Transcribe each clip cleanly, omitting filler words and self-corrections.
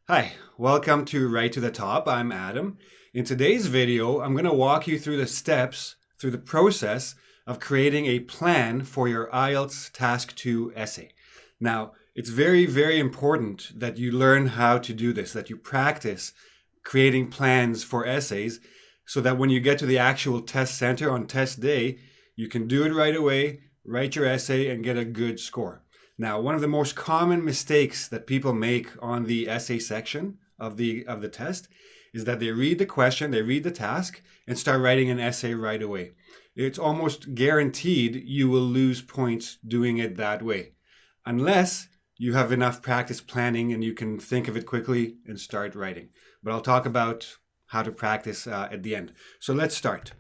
Hi, welcome to Right to the Top. I'm Adam. In today's video, I'm going to walk you through the steps, through the process of creating a plan for your IELTS Task 2 essay. Now, it's very, very important that you learn how to do this, that you practice creating plans for essays so that when you get to the actual test center on test day, you can do it right away, write your essay, and get a good score. Now, one of the most common mistakes that people make on the essay section of the test is that they read the question, they read the task, and start writing an essay right away. It's almost guaranteed you will lose points doing it that way, unless you have enough practice planning and you can think of it quickly and start writing. But I'll talk about how to practice at the end. So let's start.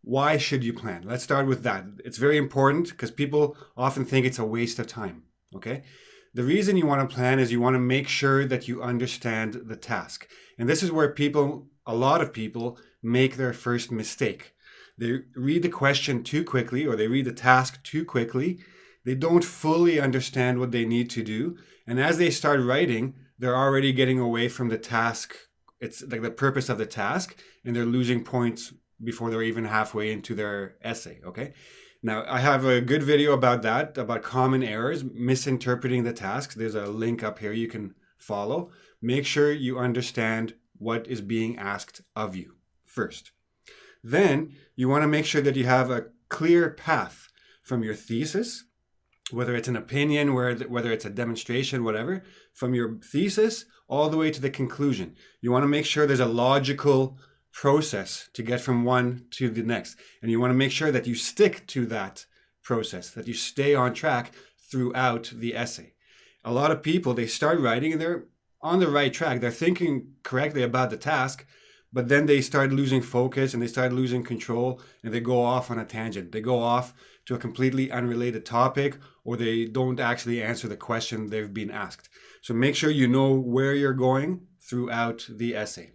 Why should you plan? Let's start with that. It's very important because people often think it's a waste of time. Okay? The reason you want to plan is you want to make sure that you understand the task. And this is where a lot of people make their first mistake. They read the question too quickly or they read the task too quickly. They don't fully understand what they need to do. And as they start writing, they're already getting away from the task. It's like the purpose of the task, and they're losing points before they're even halfway into their essay, okay? Now, I have a good video about that, about common errors, misinterpreting the tasks. There's a link up here you can follow. Make sure you understand what is being asked of you first. Then you want to make sure that you have a clear path from your thesis, whether it's an opinion, whether it's a demonstration, whatever, from your thesis all the way to the conclusion. You want to make sure there's a logical process to get from one to the next. And you want to make sure that you stick to that process, that you stay on track throughout the essay. A lot of people, they start writing and they're on the right track. They're thinking correctly about the task, but then they start losing focus and they start losing control and they go off on a tangent. They go off to a completely unrelated topic, or they don't actually answer the question they've been asked. So make sure you know where you're going throughout the essay.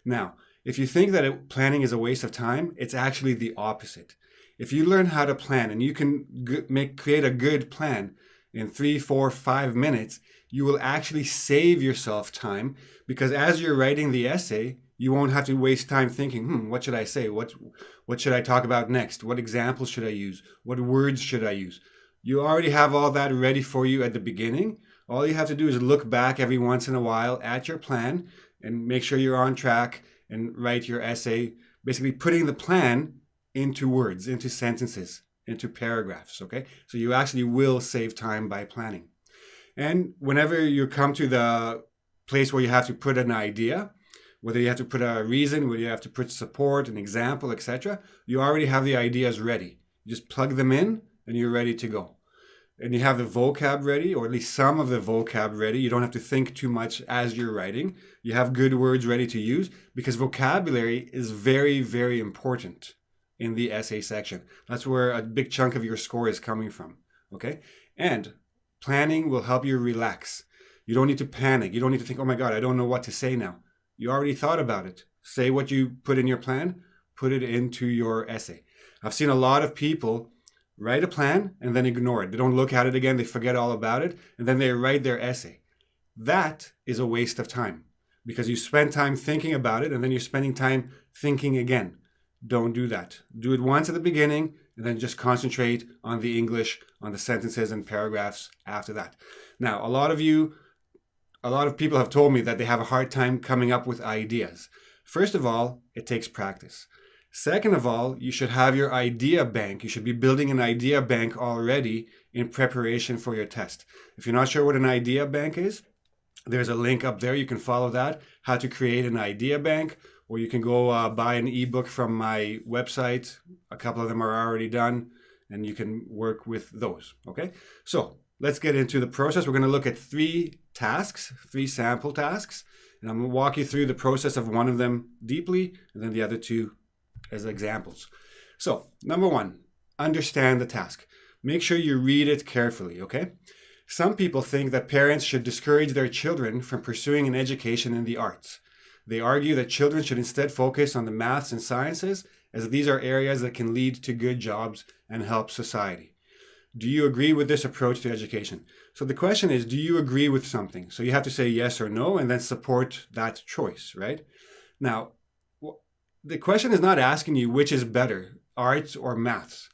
Now, if you think that planning is a waste of time, it's actually the opposite. If you learn how to plan and you can create a good plan in 3, 4, 5 minutes, you will actually save yourself time, because as you're writing the essay, you won't have to waste time thinking, what should I say? What should I talk about next? What examples should I use? What words should I use? You already have all that ready for you at the beginning. All you have to do is look back every once in a while at your plan and make sure you're on track and write your essay, basically putting the plan into words, into sentences, into paragraphs, okay? So you actually will save time by planning. And whenever you come to the place where you have to put an idea, whether you have to put a reason, whether you have to put support, an example, etc., you already have the ideas ready. You just plug them in and you're ready to go. And you have the vocab ready, or at least some of the vocab ready. You don't have to think too much as you're writing. You have good words ready to use, because vocabulary is very, very important in the essay section. That's where a big chunk of your score is coming from, okay? And planning will help you relax. You don't need to panic. You don't need to think, oh my God, I don't know what to say now. You already thought about it. Say what you put in your plan, put it into your essay. I've seen a lot of people write a plan and then ignore it. They don't look at it again. They forget all about it. And then they write their essay. That is a waste of time, because you spend time thinking about it and then you're spending time thinking again. Don't do that. Do it once at the beginning and then just concentrate on the English, on the sentences and paragraphs after that. Now, a lot of people have told me that they have a hard time coming up with ideas. First of all, it takes practice. Second of all, you should have your idea bank. You should be building an idea bank already in preparation for your test. If you're not sure what an idea bank is, there's a link up there. You can follow that, how to create an idea bank, or you can go buy an ebook from my website. A couple of them are already done, and you can work with those, okay? So let's get into the process. We're going to look at 3 tasks, 3 sample tasks, and I'm going to walk you through the process of one of them deeply, and then the other 2 as examples. So, number 1, understand the task. Make sure you read it carefully, okay? Some people think that parents should discourage their children from pursuing an education in the arts. They argue that children should instead focus on the maths and sciences, as these are areas that can lead to good jobs and help society. Do you agree with this approach to education? So the question is, do you agree with something? So you have to say yes or no and then support that choice, right? Now, the question is not asking you which is better, arts or maths.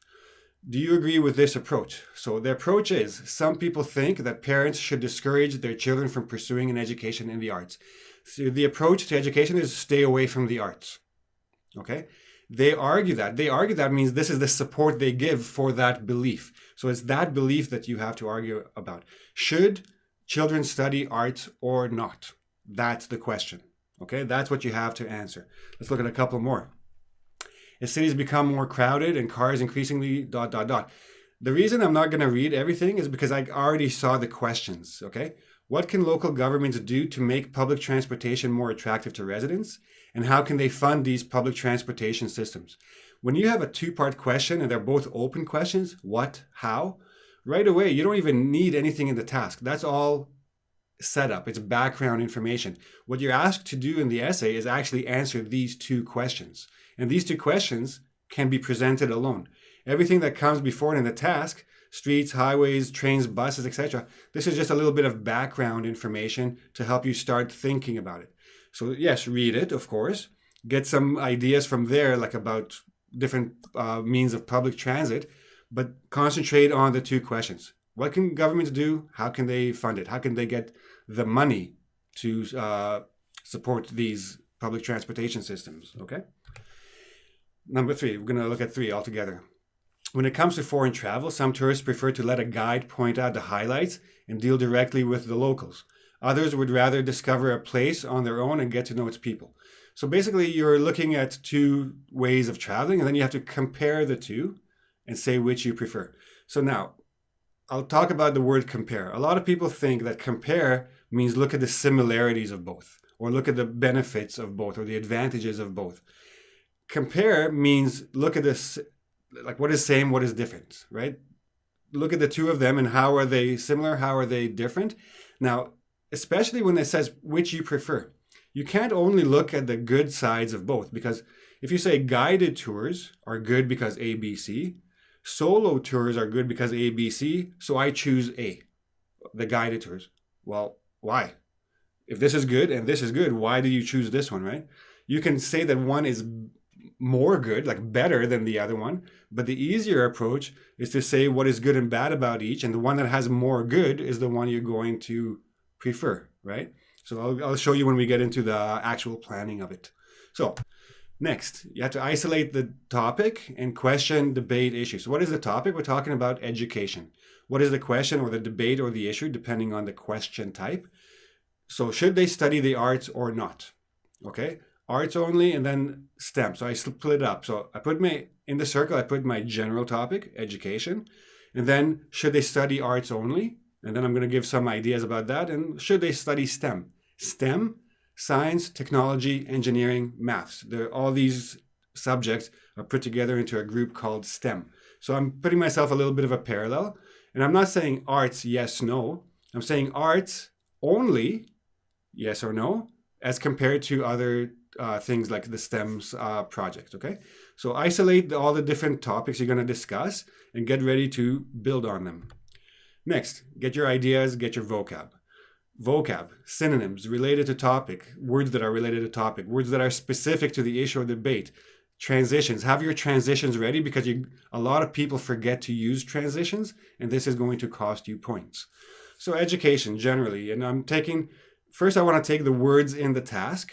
Do you agree with this approach? So the approach is, some people think that parents should discourage their children from pursuing an education in the arts. So the approach to education is stay away from the arts. Okay? They argue that. They argue that means this is the support they give for that belief. So it's that belief that you have to argue about. Should children study arts or not? That's the question. Okay? That's what you have to answer. Let's look at a couple more. As cities become more crowded and cars increasingly ... The reason I'm not going to read everything is because I already saw the questions, okay? What can local governments do to make public transportation more attractive to residents? And how can they fund these public transportation systems? When you have a two-part question and they're both open questions, what, how, right away, you don't even need anything in the task. That's all set up. It's background information. What you're asked to do in the essay is actually answer these two questions. And these two questions can be presented alone. Everything that comes before it in the task, streets, highways, trains, buses, etc., this is just a little bit of background information to help you start thinking about it. So yes, read it, of course. Get some ideas from there, like about different means of public transit, but concentrate on the two questions. What can governments do? How can they fund it? How can they get the money to support these public transportation systems, okay? Number 3, we're going to look at 3 altogether. When it comes to foreign travel, some tourists prefer to let a guide point out the highlights and deal directly with the locals. Others would rather discover a place on their own and get to know its people. So basically, you're looking at 2 ways of traveling, and then you have to compare the 2 and say which you prefer. So now, I'll talk about the word compare. A lot of people think that compare means look at the similarities of both, or look at the benefits of both, or the advantages of both. Compare means look at this, like what is same, what is different, right? Look at the 2 of them and how are they similar, how are they different? Now, especially when it says which you prefer, you can't only look at the good sides of both, because if you say guided tours are good because A, B, C, solo tours are good because A, B, C, so I choose A, the guided tours. Well, why? If this is good and this is good, why do you choose this one, right? You can say that one is more good, like better than the other one, but the easier approach is to say what is good and bad about each, and the one that has more good is the one you're going to prefer, right? So I'll show you when we get into the actual planning of it. So next, you have to isolate the topic and question, debate, issue. So what is the topic? We're talking about education. What is the question or the debate or the issue, depending on the question type? So should they study the arts or not? Okay, arts only and then STEM. So I split it up. So I put in the circle, I put my general topic, education. And then should they study arts only? And then I'm going to give some ideas about that. And should they study STEM? STEM, science, technology, engineering, maths. All these subjects are put together into a group called STEM. So I'm putting myself a little bit of a parallel. And I'm not saying arts, yes, no. I'm saying arts only, yes or no, as compared to other things like the STEM's project, okay? So isolate all the different topics you're going to discuss and get ready to build on them. Next, get your ideas, get your vocab. Vocab, synonyms related to topic, words that are related to topic, words that are specific to the issue or debate. Transitions, have your transitions ready because a lot of people forget to use transitions, and this is going to cost you points. So education generally, and first I want to take the words in the task.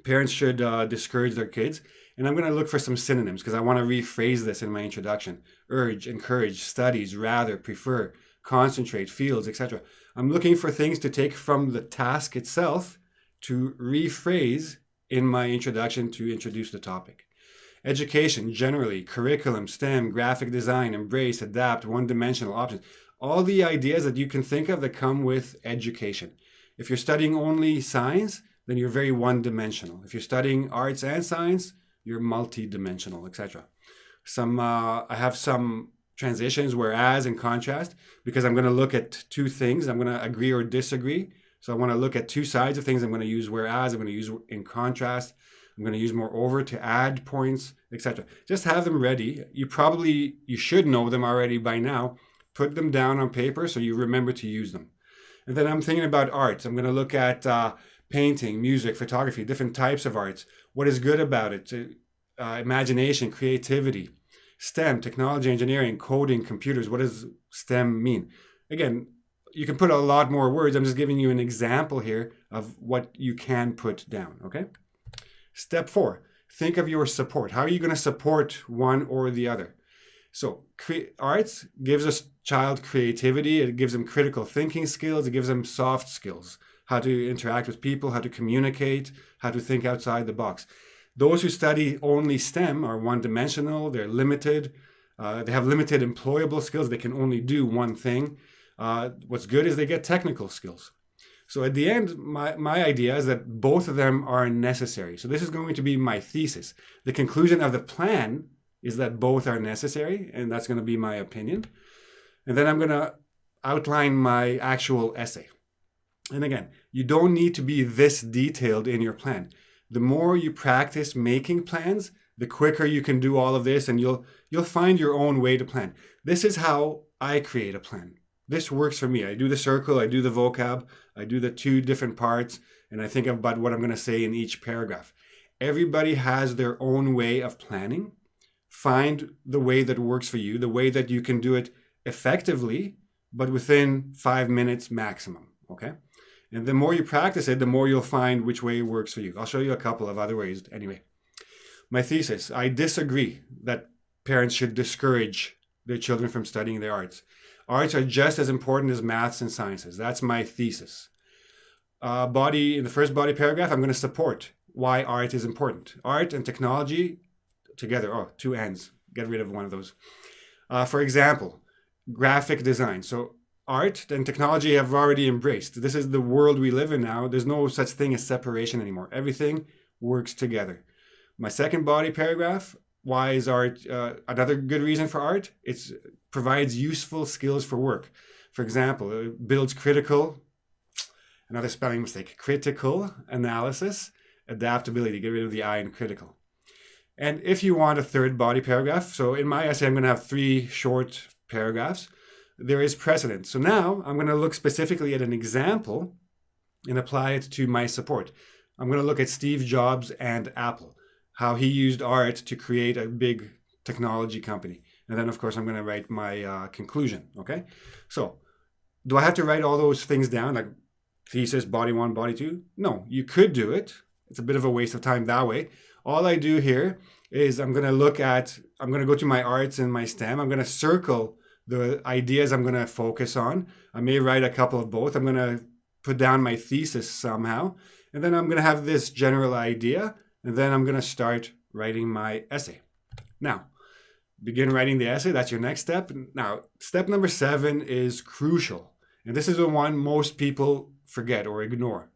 Parents should discourage their kids. And I'm going to look for some synonyms because I want to rephrase this in my introduction. Urge, encourage, studies, rather, prefer, concentrate, fields, etc. I'm looking for things to take from the task itself to rephrase in my introduction to introduce the topic. Education, generally, curriculum, STEM, graphic design, embrace, adapt, one-dimensional options. All the ideas that you can think of that come with education. If you're studying only science, then you're very one-dimensional. If you're studying arts and science, you're multi-dimensional, etc. I have some transitions, whereas and contrast, because I'm going to look at 2 things. I'm going to agree or disagree. So I want to look at 2 sides of things. I'm going to use whereas, I'm going to use in contrast. I'm going to use more over to add points, etc. Just have them ready. You should know them already by now. Put them down on paper so you remember to use them. And then I'm thinking about arts. I'm going to look at painting, music, photography, different types of arts. What is good about it? Imagination, creativity, STEM, technology, engineering, coding, computers. What does STEM mean? Again, you can put a lot more words. I'm just giving you an example here of what you can put down, okay? Step 4, think of your support. How are you going to support one or the other? So arts gives a child creativity. It gives them critical thinking skills. It gives them soft skills, how to interact with people, how to communicate, how to think outside the box. Those who study only STEM are one-dimensional. They're limited. They have limited employable skills. They can only do one thing. What's good is they get technical skills. So at the end, my idea is that both of them are necessary. So this is going to be my thesis. The conclusion of the plan is that both are necessary, and that's going to be my opinion. And then I'm going to outline my actual essay. And again, you don't need to be this detailed in your plan. The more you practice making plans, the quicker you can do all of this, and you'll find your own way to plan. This is how I create a plan. This works for me. I do the circle, I do the vocab, I do the 2 different parts, and I think about what I'm going to say in each paragraph. Everybody has their own way of planning. Find the way that works for you, the way that you can do it effectively, but within 5 minutes maximum, okay? And the more you practice it, the more you'll find which way works for you. I'll show you a couple of other ways anyway. My thesis, I disagree that parents should discourage their children from studying the arts. Arts are just as important as maths and sciences. That's my thesis. In the first body paragraph, I'm going to support why art is important. Art and technology together, 2 ends. Get rid of one of those. For example, graphic design. So art and technology have already embraced. This is the world we live in now. There's no such thing as separation anymore. Everything works together. My second body paragraph, why is art another good reason for art? It provides useful skills for work. For example, it builds critical analysis, adaptability. Get rid of the I in critical. And if you want a third body paragraph, so in my essay, I'm going to have 3 short paragraphs. There is precedent. So now I'm going to look specifically at an example and apply it to my support. I'm going to look at Steve Jobs and Apple, how he used art to create a big technology company. And then, of course, I'm going to write my conclusion, okay? So do I have to write all those things down, like thesis, body 1, body 2? No, you could do it. It's a bit of a waste of time that way. All I do here is I'm going to go to my arts and my STEM. I'm going to circle the ideas I'm going to focus on. I may write a couple of both. I'm going to put down my thesis somehow. And then I'm going to have this general idea. And then I'm going to start writing my essay. Now, begin writing the essay. That's your next step. Now, step number 7 is crucial. And this is the one most people forget or ignore.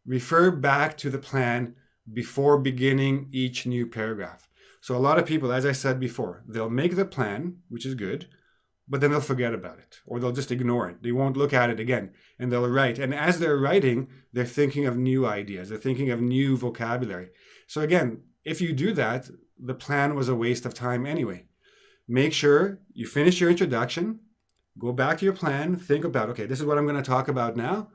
Refer back to the plan before beginning each new paragraph. So a lot of people, as I said before, they'll make the plan, which is good, but then they'll forget about it, or they'll just ignore it. They won't look at it again, and they'll write. And as they're writing, they're thinking of new ideas. They're thinking of new vocabulary. So again, if you do that, the plan was a waste of time anyway. Make sure you finish your introduction, go back to your plan, think about, okay, this is what I'm going to talk about now.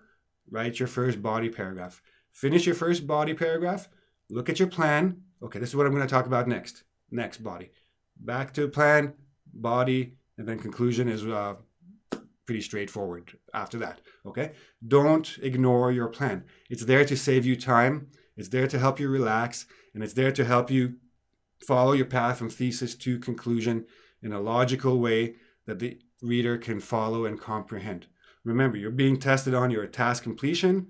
Write your first body paragraph. Finish your first body paragraph, look at your plan. Okay, this is what I'm going to talk about next. Next body. Back to plan, body, and then conclusion is pretty straightforward after that, okay? Don't ignore your plan. It's there to save you time. It's there to help you relax, and it's there to help you follow your path from thesis to conclusion in a logical way that the reader can follow and comprehend. Remember, you're being tested on your task completion,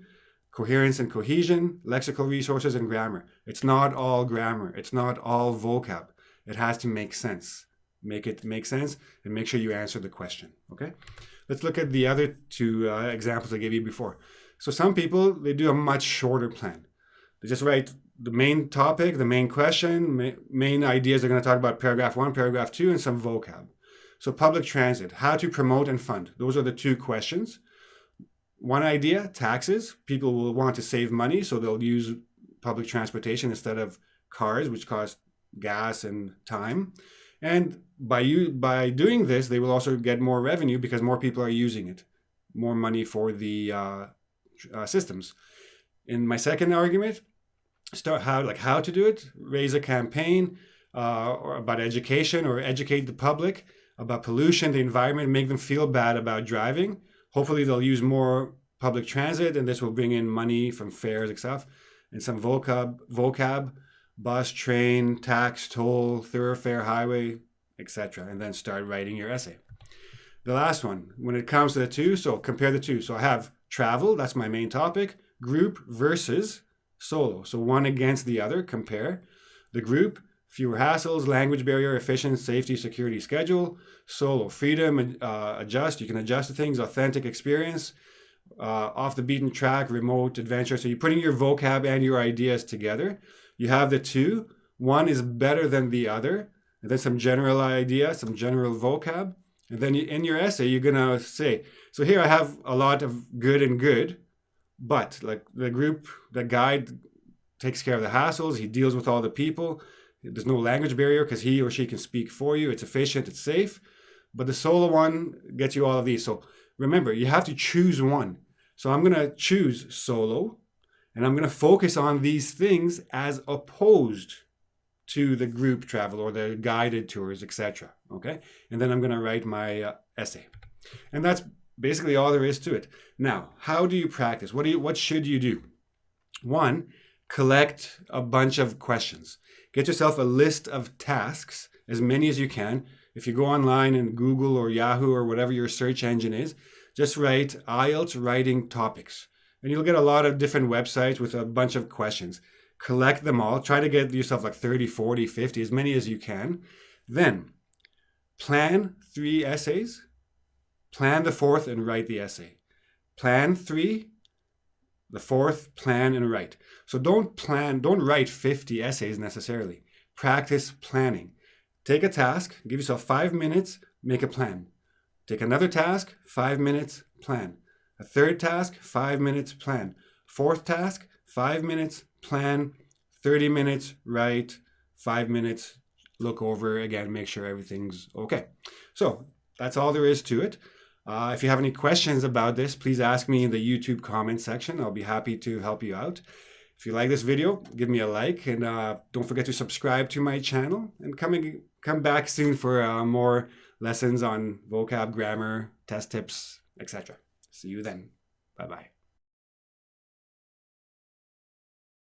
coherence and cohesion, lexical resources, and grammar. It's not all grammar. It's not all vocab. It has to make sense. Make it make sense and make sure you answer the question, okay? Let's look at the other 2 examples I gave you before. So some people, they do a much shorter plan. They just write the main topic, the main question, main ideas they're going to talk about, paragraph 1, paragraph 2, and some vocab. So public transit, how to promote and fund. Those are the 2 questions. One idea, taxes. People will want to save money, so they'll use public transportation instead of cars, which cost gas and time. And by doing this, they will also get more revenue because more people are using it, more money for the systems. In my second argument, how to do it, raise a campaign or about education, or educate the public about pollution, the environment, make them feel bad about driving. Hopefully they'll use more public transit, and this will bring in money from fares and stuff, and some vocab, bus, train, tax, toll, thoroughfare, highway, etc. And then start writing your essay. The last one, when it comes to the two, so compare the two. So I have travel, that's my main topic, group versus solo. So one against the other, compare. The group, fewer hassles, language barrier, efficient, safety, security, schedule. Solo, freedom, adjust. You can adjust to things, authentic experience, off the beaten track, remote, adventure. So you're putting your vocab and your ideas together. You have the two. One is better than the other. And then some general idea, some general vocab. And then in your essay, you're going to say, so here I have a lot of good and good, but like the group, the guide takes care of the hassles. He deals with all the people. There's no language barrier because he or she can speak for you. It's efficient, it's safe. But the solo one gets you all of these. So remember, you have to choose one. So I'm going to choose solo, and I'm going to focus on these things as opposed to the group travel or the guided tours, etc. Okay? And then I'm going to write my essay. And that's basically all there is to it. Now, how do you practice? What should you do? One, collect a bunch of questions. Get yourself a list of tasks, as many as you can. If you go online and Google or Yahoo or whatever your search engine is, just write IELTS writing topics. And you'll get a lot of different websites with a bunch of questions. Collect them all. Try to get yourself like 30, 40, 50, as many as you can. Then plan 3 essays. Plan the 4th and write the essay. Plan 3, the 4th, plan and write. So don't write 50 essays necessarily. Practice planning. Take a task, give yourself 5 minutes, make a plan. Take another task, 5 minutes, plan. A third task, 5 minutes, plan. 4th task, 5 minutes, plan. 30 minutes, write. 5 minutes, look over again, make sure everything's okay. So that's all there is to it. If you have any questions about this, please ask me in the YouTube comment section. I'll be happy to help you out. If you like this video, give me a like, and don't forget to subscribe to my channel, and come back soon for more lessons on vocab, grammar, test tips, etc. See you then. Bye-bye.